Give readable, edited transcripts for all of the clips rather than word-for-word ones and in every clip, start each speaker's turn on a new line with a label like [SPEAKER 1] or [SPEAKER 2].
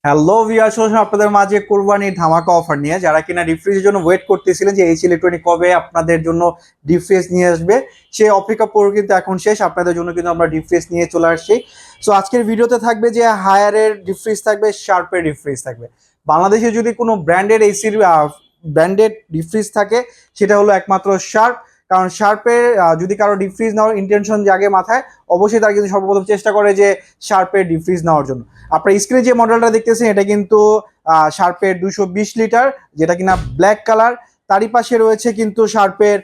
[SPEAKER 1] Hello viewers, আপনাদের মাঝে কোরবানির ধামাকা অফার নিয়ে যারা কিনা ডিফ্রিজের জন্য ওয়েট করতেছিলেন যে এইচ ইলেকট্রনিক কবে আপনাদের জন্য ডিফ্রিজ নিয়ে আসবে, সেই অপেক্ষা পুরো কিন্তু এখন শেষ। আপনাদের জন্য কিন্তু আমরা ডিফ্রিজ নিয়ে চলে আসছি। সো আজকের ভিডিওতে থাকবে যে হায়ারের ডিফ্রিজ থাকবে, শার্পের ডিফ্রিজ থাকবে। বাংলাদেশে যদি কোনো ব্র্যান্ডেড এসির ব্র্যান্ডেড ডিফ্রিজ থাকে সেটা হলো একমাত্র শার্প। কারণ শার্পের যদি কারো ডিফ্রিজ নেওয়ার ইন্টেনশন জাগে মাথায়, অবশ্যই তারা কিন্তু সর্বপ্রথম চেষ্টা করে যে শার্পের ডিফ্রিজ নেওয়ার জন্য। আপনার স্ক্রিনে যে মডেলটা দেখতেছেন এটা কিন্তু শার্পের 220 লিটার, যেটা কিনা ব্ল্যাক কালার। তারই পাশে রয়েছে কিন্তু শার্পের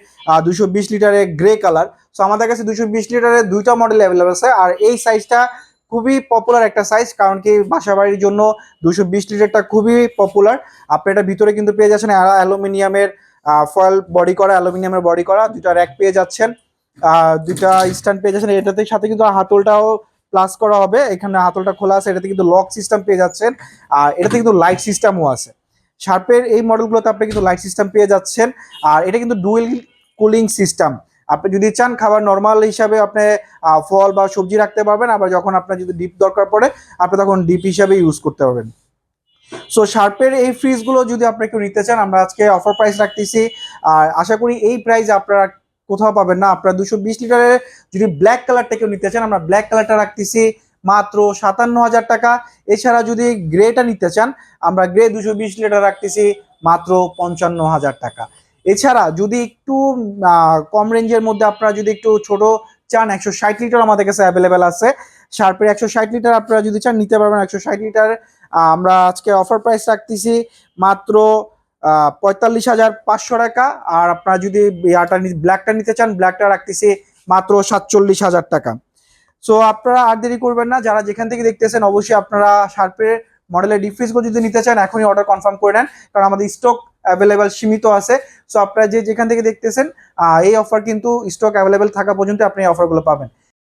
[SPEAKER 1] 220 লিটারের গ্রে কালার। সো আমাদের কাছে 220 লিটারের দুইটা মডেল অ্যাভেলেবল আছে। আর এই সাইজটা খুবই পপুলার একটা সাইজ, কারণ কি বাসা বাড়ির জন্য 220 লিটারটা খুবই পপুলার। আপনি এটা ভিতরে কিন্তু পেয়ে যাচ্ছেন অ্যালুমিনিয়ামের ফয়েল বডি করা, অ্যালুমিনিয়ামের বডি করা দুইটা র্যাক পেয়ে যাচ্ছেন, দুইটা স্ট্যান্ড পেয়ে যাচ্ছেন। এটাতে সাথে কিন্তু হাতলটাও প্লাস করা হবে, এখানে হাতলটা খোলা আছে। এটাতে কিন্তু লক সিস্টেম পেয়ে যাচ্ছেন, আর এটাতে কিন্তু লাইট সিস্টেমও আছে। শার্পের এই মডেলগুলোতে আপনি কিন্তু লাইট সিস্টেম পেয়ে যাচ্ছেন। আর এটা কিন্তু ডুয়েল কুলিং সিস্টেম। আপনি যদি চান খাবার নর্মাল হিসাবে আপনি ফল বা সবজি রাখতে পারবেন, আবার যখন আপনার যদি ডিপ দরকার পড়ে আপনি তখন ডিপ হিসাবে ইউজ করতে পারবেন। সো শার্পের এই ফ্রিজগুলো যদি আপনি কেউ নিতে চান, আমরা আজকে অফার প্রাইস রাখতেছি। আর আশা করি এই প্রাইস আপনারা কোথাও পাবেন না। আপনারা 220 লিটারের যদি ব্ল্যাক কালারটা কেউ নিতে চান, আমরা ব্ল্যাক কালারটা রাখতেছি মাত্র 57,000 টাকা। এছাড়া যদি গ্রেটা নিতে চান, আমরা গ্রে 220 লিটার রাখতেছি মাত্র 55,000 টাকা। এছাড়া যদি একটু কম রেঞ্জের মধ্যে আপনারা যদি একটু ছোট চান, 160 লিটার আমাদের কাছে অ্যাভেলেবেল আছে। শার্পের 160 লিটার আপনারা যদি চান নিতে পারবেন। 160 লিটার আমরা আজকে অফার প্রাইস রাখতেছি মাত্র 45,500 টাকা। আর আপনারা যদি ব্ল্যাকটা নিতে চান, ব্ল্যাকটা রাখতেছি মাত্র 47,000 টাকা। সো আপনারা আর দেরি করবেন না, যারা যেখান থেকে দেখতেছেন অবশ্যই আপনারা শার্পের মডেলের ডিফ্রিজগুলো যদি নিতে চান এখনই অর্ডার কনফার্ম করে নেন, কারণ আমাদের স্টক অ্যাভেলেবেল সীমিত আছে। সো আপনারা যে যেখান থেকে দেখতেছেন এই অফার কিন্তু স্টক অ্যাভেলেবেল থাকা পর্যন্ত আপনি এই অফারগুলো পাবেন।